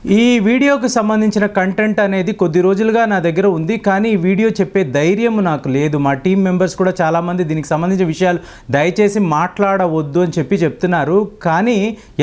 ఈ వీడియోకి సంబంధించిన కంటెంట్ అనేది కొద్ది రోజులుగా నా దగ్గర ఉంది, కానీ ఈ వీడియో చెప్పే ధైర్యం నాకు లేదు. మా టీం మెంబర్స్ కూడా చాలామంది దీనికి సంబంధించిన విషయాలు దయచేసి మాట్లాడవద్దు అని చెప్తున్నారు. కానీ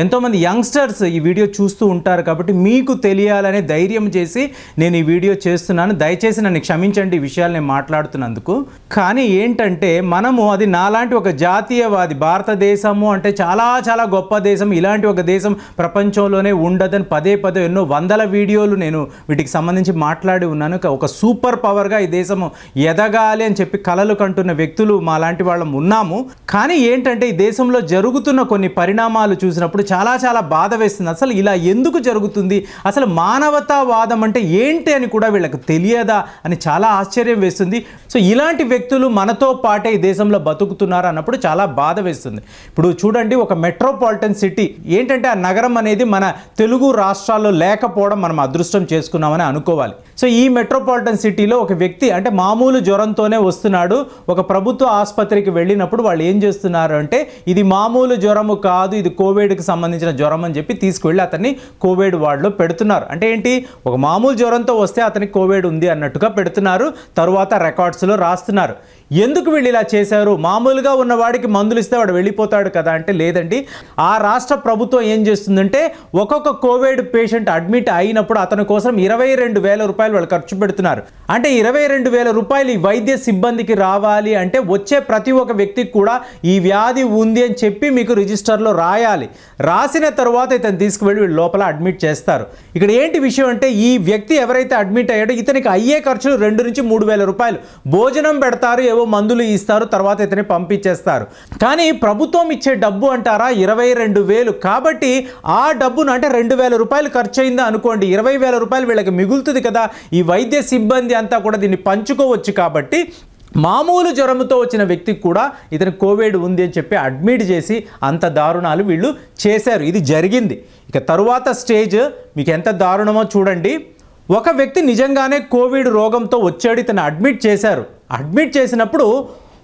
ఎంతోమంది యంగ్స్టర్స్ ఈ వీడియో చూస్తూ ఉంటారు కాబట్టి మీకు తెలియాలనే ధైర్యం చేసి నేను ఈ వీడియో చేస్తున్నాను. దయచేసి నన్ను క్షమించండి ఈ విషయాలు నేను మాట్లాడుతున్నందుకు. కానీ ఏంటంటే మనము అది నాలాంటి ఒక జాతీయవాది, భారతదేశము అంటే చాలా చాలా గొప్ప దేశం, ఇలాంటి ఒక దేశం ప్రపంచంలోనే ఉండదని పదే పదే ఎన్నో వందల వీడియోలు నేను వీటికి సంబంధించి మాట్లాడి ఉన్నాను. ఒక సూపర్ పవర్గా ఈ దేశము ఎదగాలి అని చెప్పి కలలు కంటున్న వ్యక్తులు మా లాంటి వాళ్ళం ఉన్నాము. కానీ ఏంటంటే ఈ దేశంలో జరుగుతున్న కొన్ని పరిణామాలు చూసినప్పుడు చాలా చాలా బాధ వేస్తుంది. అసలు ఇలా ఎందుకు జరుగుతుంది, అసలు మానవతావాదం అంటే ఏంటి అని కూడా వీళ్ళకి తెలియదా అని చాలా ఆశ్చర్యం వేస్తుంది. సో ఇలాంటి వ్యక్తులు మనతో పాటే ఈ దేశంలో బతుకుతున్నారు అన్నప్పుడు చాలా బాధ వేస్తుంది. ఇప్పుడు చూడండి, ఒక మెట్రోపాలిటన్ సిటీ ఏంటంటే ఆ నగరం అనేది మన తెలుగు రాష్ట్రాల్లో లేకపోవడం మనం అదృష్టం చేసుకున్నామని అనుకోవాలి. సో ఈ మెట్రోపాలిటన్ సిటీలో ఒక వ్యక్తి అంటే మామూలు జ్వరంతోనే వస్తున్నాడు. ఒక ప్రభుత్వ ఆసుపత్రికి వెళ్ళినప్పుడు వాళ్ళు ఏం చేస్తున్నారు అంటే ఇది మామూలు జ్వరము కాదు, ఇది కోవిడ్కి సంబంధించిన జ్వరం అని చెప్పి తీసుకువెళ్ళి అతన్ని కోవిడ్ వార్డులో పెడుతున్నారు. అంటే ఏంటి, ఒక మామూలు జ్వరంతో వస్తే అతనికి కోవిడ్ ఉంది అన్నట్టుగా పెడుతున్నారు, తరువాత రికార్డ్స్లో రాస్తున్నారు. ఎందుకు వీళ్ళు ఇలా చేశారు? మామూలుగా ఉన్నవాడికి మందులు ఇస్తే వాడు వెళ్ళిపోతాడు కదా అంటే లేదండి. ఆ రాష్ట్ర ప్రభుత్వం ఏం చేస్తుందంటే ఒక్కొక్క కోవిడ్ పేషెంట్ అడ్మిట్ అయినప్పుడు అతని కోసం 22,000 రూపాయలు వాళ్ళు ఖర్చు పెడుతున్నారు. అంటే 22,000 రూపాయలు ఈ వైద్య సిబ్బందికి రావాలి అంటే వచ్చే ప్రతి ఒక్క వ్యక్తికి కూడా ఈ వ్యాధి ఉంది అని చెప్పి మీకు రిజిస్టర్లో రాయాలి. రాసిన తర్వాత ఇతను తీసుకువెళ్ళి వీళ్ళు లోపల అడ్మిట్ చేస్తారు. ఇక్కడ ఏంటి విషయం అంటే ఈ వ్యక్తి ఎవరైతే అడ్మిట్ అయ్యాడో ఇతనికి అయ్యే ఖర్చులు 2,000 నుంచి 3,000 రూపాయలు. భోజనం పెడతారు, ఏవో మందులు ఇస్తారు, తర్వాత ఇతని పంపించేస్తారు. కానీ ప్రభుత్వం ఇచ్చే డబ్బు అంటారా 22,000. కాబట్టి ఆ డబ్బును అంటే 2,000 రూపాయలు ఖర్చు అయిందా అనుకోండి, 20,000 రూపాయలు వీళ్ళకి మిగులుతుంది కదా. ఈ వైద్య సిబ్బంది అంతా కూడా దీన్ని పంచుకోవచ్చు. కాబట్టి మామూలు జ్వరంతో వచ్చిన వ్యక్తికి కూడా ఇతను కోవిడ్ ఉంది అని చెప్పి అడ్మిట్ చేసి అంత దారుణాలు వీళ్ళు చేశారు. ఇది జరిగింది. ఇక తరువాత స్టేజ్ మీకు ఎంత దారుణమో చూడండి. ఒక వ్యక్తి నిజంగానే కోవిడ్ రోగంతో వచ్చాడు, ఇతను అడ్మిట్ చేశారు. అడ్మిట్ చేసినప్పుడు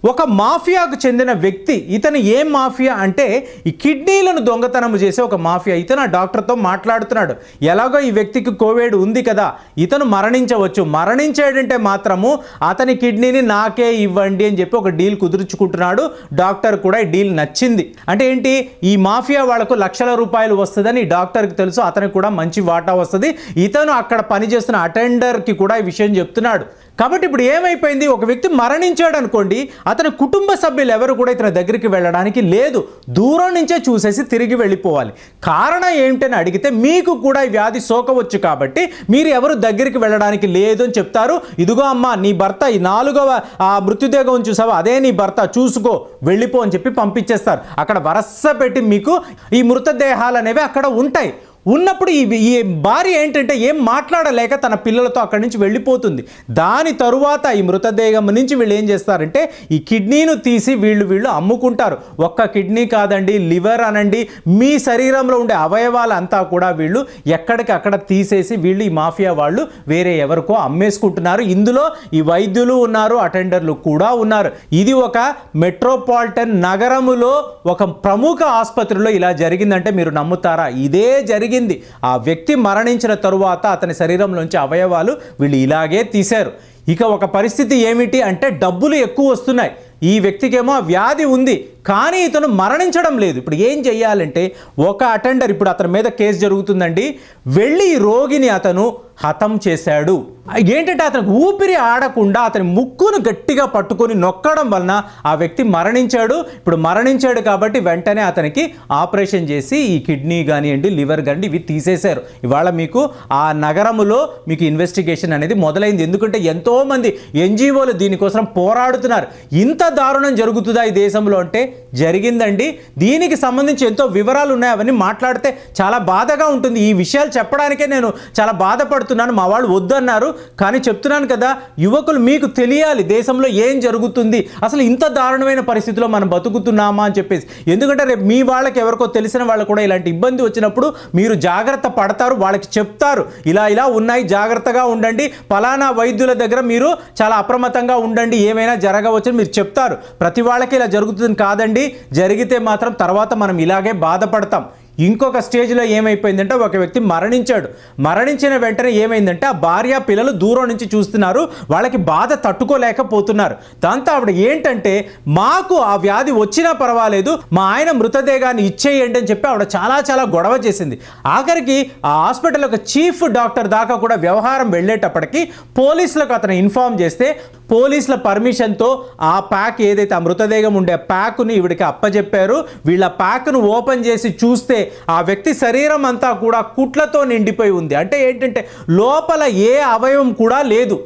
ఒక మాఫియాకు చెందిన వ్యక్తి, ఇతను ఏం మాఫియా అంటే ఈ కిడ్నీలను దొంగతనం చేసే ఒక మాఫియా. ఇతను ఆ డాక్టర్తో మాట్లాడుతున్నాడు, ఎలాగో ఈ వ్యక్తికి కోవిడ్ ఉంది కదా, ఇతను మరణించవచ్చు, మరణించాడంటే మాత్రము అతని కిడ్నీని నాకే ఇవ్వండి అని చెప్పి ఒక డీల్ కుదుర్చుకుంటున్నాడు. డాక్టర్ కూడా ఈ డీల్ నచ్చింది. అంటే ఏంటి, ఈ మాఫియా వాళ్లకు లక్షల రూపాయలు వస్తుందని డాక్టర్కి తెలుసు, అతనికి కూడా మంచి వాటా వస్తుంది. ఇతను అక్కడ పనిచేస్తున్న అటెండర్కి కూడా ఈ విషయం చెప్తున్నాడు. కాబట్టి ఇప్పుడు ఏమైపోయింది, ఒక వ్యక్తి మరణించాడు అనుకోండి, అతని కుటుంబ సభ్యులు ఎవరు కూడా ఇతని దగ్గరికి వెళ్ళడానికి లేదు, దూరం నుంచే చూసేసి తిరిగి వెళ్ళిపోవాలి. కారణం ఏమిటని అడిగితే మీకు కూడా ఈ వ్యాధి సోకవచ్చు కాబట్టి మీరు ఎవరు దగ్గరికి వెళ్ళడానికి లేదు అని చెప్తారు. ఇదిగో అమ్మ నీ భర్త ఈ 4వ మృత్యుదేహం చూసావా, అదే నీ భర్త, చూసుకో వెళ్ళిపో అని చెప్పి పంపించేస్తారు. అక్కడ వరస పెట్టి మీకు ఈ మృతదేహాలు అనేవి అక్కడ ఉంటాయి. ఉన్నప్పుడు ఈ భార్య ఏంటంటే ఏం మాట్లాడలేక తన పిల్లలతో అక్కడి నుంచి వెళ్ళిపోతుంది. దాని తరువాత ఈ మృతదేహం నుంచి వీళ్ళు ఏం చేస్తారంటే ఈ కిడ్నీను తీసి వీళ్ళు అమ్ముకుంటారు. ఒక్క కిడ్నీ కాదండి, లివర్ అనండి, మీ శరీరంలో ఉండే అవయవాలంతా కూడా వీళ్ళు ఎక్కడికి అక్కడ తీసేసి వీళ్ళు ఈ మాఫియా వాళ్ళు వేరే ఎవరికో అమ్మేసుకుంటున్నారు. ఇందులో ఈ వైద్యులు ఉన్నారు, అటెండర్లు కూడా ఉన్నారు. ఇది ఒక మెట్రోపాలిటన్ నగరములో ఒక ప్రముఖ ఆసుపత్రిలో ఇలా జరిగిందంటే మీరు నమ్ముతారా? ఇదే జరిగింది. ఆ వ్యక్తి మరణించిన తరువాత అతని శరీరంలోంచి అవయవాలు వీళ్ళు ఇలాగే తీశారు. ఇక ఒక పరిస్థితి ఏమిటి అంటే డబ్బులు ఎక్కువ వస్తున్నాయి, ఈ వ్యక్తికేమో వ్యాధి ఉంది కానీ ఇతను మరణించడం లేదు. ఇప్పుడు ఏం చెయ్యాలంటే ఒక అటెండర్, ఇప్పుడు అతని మీద కేసు జరుగుతుందండి, వెళ్ళి ఈ రోగిని అతను హతం చేశాడు. ఏంటంటే అతనికి ఊపిరి ఆడకుండా అతని ముక్కును గట్టిగా పట్టుకొని నొక్కడం వలన ఆ వ్యక్తి మరణించాడు. ఇప్పుడు మరణించాడు కాబట్టి వెంటనే అతనికి ఆపరేషన్ చేసి ఈ కిడ్నీ కానివ్వండి, లివర్ కానివ్వండి ఇవి తీసేశారు. ఇవాళ మీకు ఆ నగరములో మీకు ఇన్వెస్టిగేషన్ అనేది మొదలైంది. ఎందుకంటే ఎంతోమంది ఎన్జిఓలు దీనికోసం పోరాడుతున్నారు. ఇంత దారుణం జరుగుతుందా ఈ దేశంలో అంటే జరిగిందండి. దీనికి సంబంధించి ఎంతో వివరాలు ఉన్నాయి, అవన్నీ మాట్లాడితే చాలా బాధగా ఉంటుంది. ఈ విషయాలు చెప్పడానికే నేను చాలా బాధపడుతున్నాను. మా వాళ్ళు వద్దన్నారు, కానీ చెప్తున్నాను కదా, యువకులు మీకు తెలియాలి దేశంలో ఏం జరుగుతుంది, అసలు ఇంత దారుణమైన పరిస్థితిలో మనం బతుకుతున్నామా అని చెప్పేసి. ఎందుకంటే రేపు మీ వాళ్ళకి ఎవరికో తెలిసిన వాళ్ళు కూడా ఇలాంటి ఇబ్బంది వచ్చినప్పుడు మీరు జాగ్రత్త పడతారు, వాళ్ళకి చెప్తారు ఇలా ఉన్నాయి, జాగ్రత్తగా ఉండండి, ఫలానా వైద్యుల దగ్గర మీరు చాలా అప్రమత్తంగా ఉండండి, ఏమైనా జరగవచ్చని మీరు చెప్తారు. ప్రతి వాళ్ళకి ఇలా జరుగుతుంది కాదండి, జరిగితే మాత్రం తర్వాత మనం ఇలాగే బాధపడతాం. ఇంకొక స్టేజ్లో ఏమైపోయిందంటే ఒక వ్యక్తి మరణించిన వెంటనే ఏమైందంటే ఆ భార్య పిల్లలు దూరం నుంచి చూస్తున్నారు, వాళ్ళకి బాధ తట్టుకోలేకపోతున్నారు. దాంతో ఆవిడ ఏంటంటే మాకు ఆ వ్యాధి వచ్చినా పర్వాలేదు, మా ఆయన మృతదేహాన్ని ఇచ్చేయండి అని చెప్పి ఆవిడ చాలా గొడవ చేసింది. ఆఖరికి ఆ హాస్పిటల్ ఒక చీఫ్ డాక్టర్ దాకా కూడా వ్యవహారం వెళ్ళేటప్పటికి పోలీసులకు అతను ఇన్ఫార్మ్ చేస్తే పోలీసుల పర్మిషన్తో ఆ ప్యాక్ ఏదైతే ఆ మృతదేహం ఉండే ప్యాక్ని ఈవిడికి అప్పచెప్పారు. వీళ్ళ ప్యాక్ను ఓపెన్ చేసి చూస్తే ఆ వ్యక్తి శరీరం అంతా కూడా కుట్లతో నిండిపోయి ఉంది. అంటే ఏంటంటే లోపల ఏ అవయవం కూడా లేదు.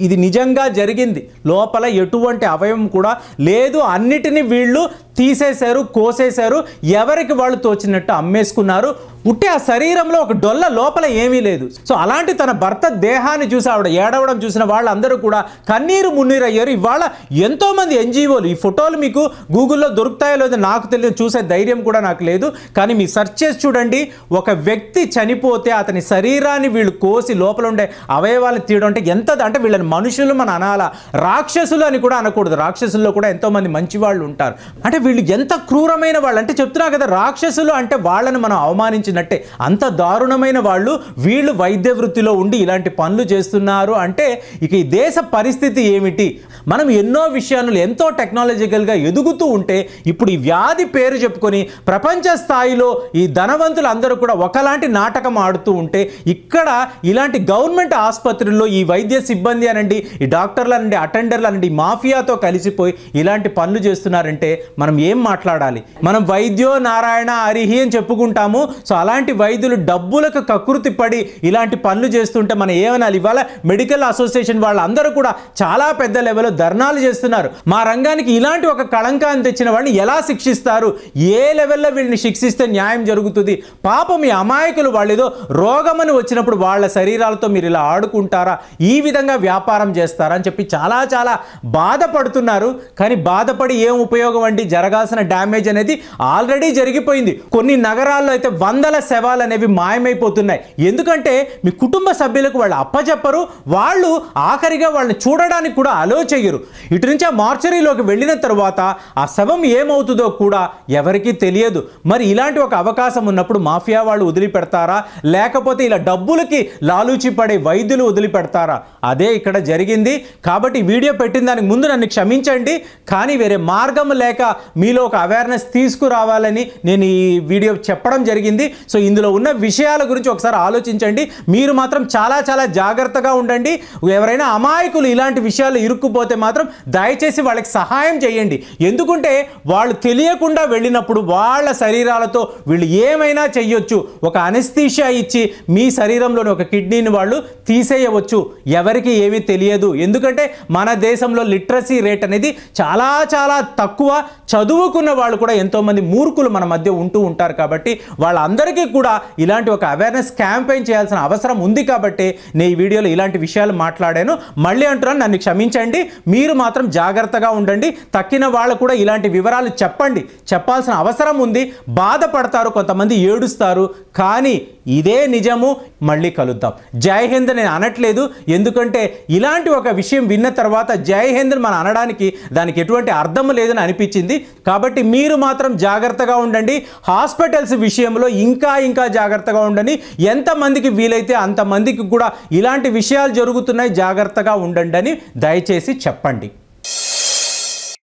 ఇది నిజంగా జరిగింది. లోపల ఎటువంటి అవయవం కూడా లేదు. అన్నిటినీ వీళ్ళు తీసేశారు, కోసేశారు, ఎవరికి వాళ్ళు తోచినట్టు అమ్మేసుకున్నారు. ఉట్టి ఆ శరీరంలో ఒక డొల్ల లోపల ఏమీ లేదు. సో అలాంటి తన భర్త దేహాన్ని చూసి ఆవిడ ఏడవడం చూసిన వాళ్ళందరూ కూడా కన్నీరు మున్నీరు అయ్యారు. ఇవాళ ఎంతోమంది ఎన్జిఓలు, ఈ ఫోటోలు మీకు గూగుల్లో దొరుకుతాయో లేదో నాకు తెలియదు, చూసే ధైర్యం కూడా నాకు లేదు, కానీ మీ సెర్చ్ చేసి చూడండి. ఒక వ్యక్తి చనిపోతే అతని శరీరాన్ని వీళ్ళు కోసి లోపల ఉండే అవయవాలు తీయడం అంటే ఎంత, అంటే వీళ్ళని మనుషులు మన అనాలా, రాక్షసులు అని కూడా అనకూడదు. రాక్షసుల్లో కూడా ఎంతోమంది మంచి వాళ్ళు ఉంటారు. అంటే వీళ్ళు ఎంత క్రూరమైన వాళ్ళు అంటే చెప్తున్నా కదా, రాక్షసులు అంటే వాళ్ళని మనం అవమానించినట్టే. అంత దారుణమైన వాళ్ళు. వీళ్ళు వైద్య వృత్తిలో ఉండి ఇలాంటి పనులు చేస్తున్నారు అంటే ఇక ఈ దేశ పరిస్థితి ఏమిటి? మనం ఎన్నో విషయాలు ఎంతో టెక్నాలజికల్గా ఎదుగుతూ ఉంటే ఇప్పుడు ఈ వ్యాధి పేరు చెప్పుకొని ప్రపంచ స్థాయిలో ఈ ధనవంతులు అందరూ కూడా ఒకలాంటి నాటకం ఆడుతూ ఉంటే ఇక్కడ ఇలాంటి గవర్నమెంట్ ఆసుపత్రుల్లో ఈ వైద్య సిబ్బంది అనండి, ఈ డాక్టర్లు అనండి, అటెండర్లు అనండి, మాఫియాతో కలిసిపోయి ఇలాంటి పనులు చేస్తున్నారంటే మనం ఏం మాట్లాడాలి? మనం వైద్యో నారాయణ హరిహి అని చెప్పుకుంటాము. సో అలాంటి వైద్యులు డబ్బులకు కకృతి పడి ఇలాంటి పనులు చేస్తుంటే మనం ఏమనాలి? ఇవాళ మెడికల్ అసోసియేషన్ వాళ్ళందరూ కూడా చాలా పెద్ద లెవెల్లో ధర్నాలు చేస్తున్నారు. మా రంగానికి ఇలాంటి ఒక కళంకాన్ని తెచ్చిన వాడిని ఎలా శిక్షిస్తారు? ఏ లెవెల్లో వీళ్ళని శిక్షిస్తే న్యాయం జరుగుతుంది? పాపం ఈ అమాయకులు వాళ్ళు ఏదో రోగమని వచ్చినప్పుడు వాళ్ళ శరీరాలతో మీరు ఇలా ఆడుకుంటారా? ఈ విధంగా వ్యాపారం చేస్తారా అని చెప్పి చాలా బాధపడుతున్నారు. కానీ బాధపడి ఏం ఉపయోగం అండి? జరగాల్సిన డ్యామేజ్ అనేది ఆల్రెడీ జరిగిపోయింది. కొన్ని నగరాల్లో అయితే వందల శవాలు అనేవి మాయమైపోతున్నాయి. ఎందుకంటే మీ కుటుంబ సభ్యులకు వాళ్ళు అప్పచెప్పరు, వాళ్ళు ఆఖరిగా వాళ్ళని చూడడానికి కూడా అలో చేయరు. ఇటు నుంచి ఆ మార్చరీలోకి వెళ్ళిన తర్వాత ఆ శవం ఏమవుతుందో కూడా ఎవరికీ తెలియదు. మరి ఇలాంటి ఒక అవకాశం ఉన్నప్పుడు మాఫియా వాళ్ళు వదిలిపెడతారా, లేకపోతే ఇలా డబ్బులకి లాలూచి పడే వైద్యులు వదిలిపెడతారా? అదే ఇక్కడ జరిగింది. కాబట్టి వీడియో పెట్టిన దానికి ముందు నన్ను క్షమించండి, కానీ వేరే మార్గం లేక మీలో ఒక అవేర్నెస్ తీసుకురావాలని నేను ఈ వీడియో చెప్పడం జరిగింది. సో ఇందులో ఉన్న విషయాల గురించి ఒకసారి ఆలోచించండి. మీరు మాత్రం చాలా జాగ్రత్తగా ఉండండి. ఎవరైనా అమాయకులు ఇలాంటి విషయాలు ఇరుక్కుపోతే మాత్రం దయచేసి వాళ్ళకి సహాయం చేయండి. ఎందుకంటే వాళ్ళు తెలియకుండా వెళ్ళినప్పుడు వాళ్ళ శరీరాలతో వీళ్ళు ఏమైనా చెయ్యొచ్చు. ఒక అనెస్థీషియా ఇచ్చి మీ శరీరంలోని ఒక కిడ్నీని వాళ్ళు తీసేయవచ్చు. ఎవరికి ఏమీ తెలియదు. ఎందుకంటే మన దేశంలో లిటరసీ రేట్ అనేది చాలా తక్కువ. చదువుకున్న వాళ్ళు కూడా ఎంతోమంది మూర్ఖులు మన మధ్య ఉంటూ ఉంటారు. కాబట్టి వాళ్ళందరికీ కూడా ఇలాంటి ఒక అవేర్నెస్ క్యాంపెయిన్ చేయాల్సిన అవసరం ఉంది. కాబట్టి నేను ఈ వీడియోలో ఇలాంటి విషయాలు మాట్లాడాను. మళ్ళీ అంటున్నాను, నన్ను క్షమించండి. మీరు మాత్రం జాగ్రత్తగా ఉండండి. తక్కిన వాళ్ళు కూడా ఇలాంటి వివరాలు చెప్పండి, చెప్పాల్సిన అవసరం ఉంది. బాధపడతారు, కొంతమంది ఏడుస్తారు, కానీ ఇదే నిజము. మళ్ళీ కలుద్దాం. జై హింద్ నేను అనట్లేదు, ఎందుకంటే ఇలాంటి ఒక విషయం విన్న తర్వాత జై హింద్ మనం అనడానికి దానికి ఎటువంటి అర్థం లేదని అనిపించింది. కాబట్టి మీరు మాత్రం జాగ్రత్తగా ఉండండి. హాస్పిటల్స్ విషయంలో ఇంకా జాగ్రత్తగా ఉండండి. ఎంతమందికి వీలైతే అంతమందికి కూడా ఇలాంటి విషయాలు జరుగుతున్నాయి, జాగ్రత్తగా ఉండండి అని దయచేసి చెప్పండి.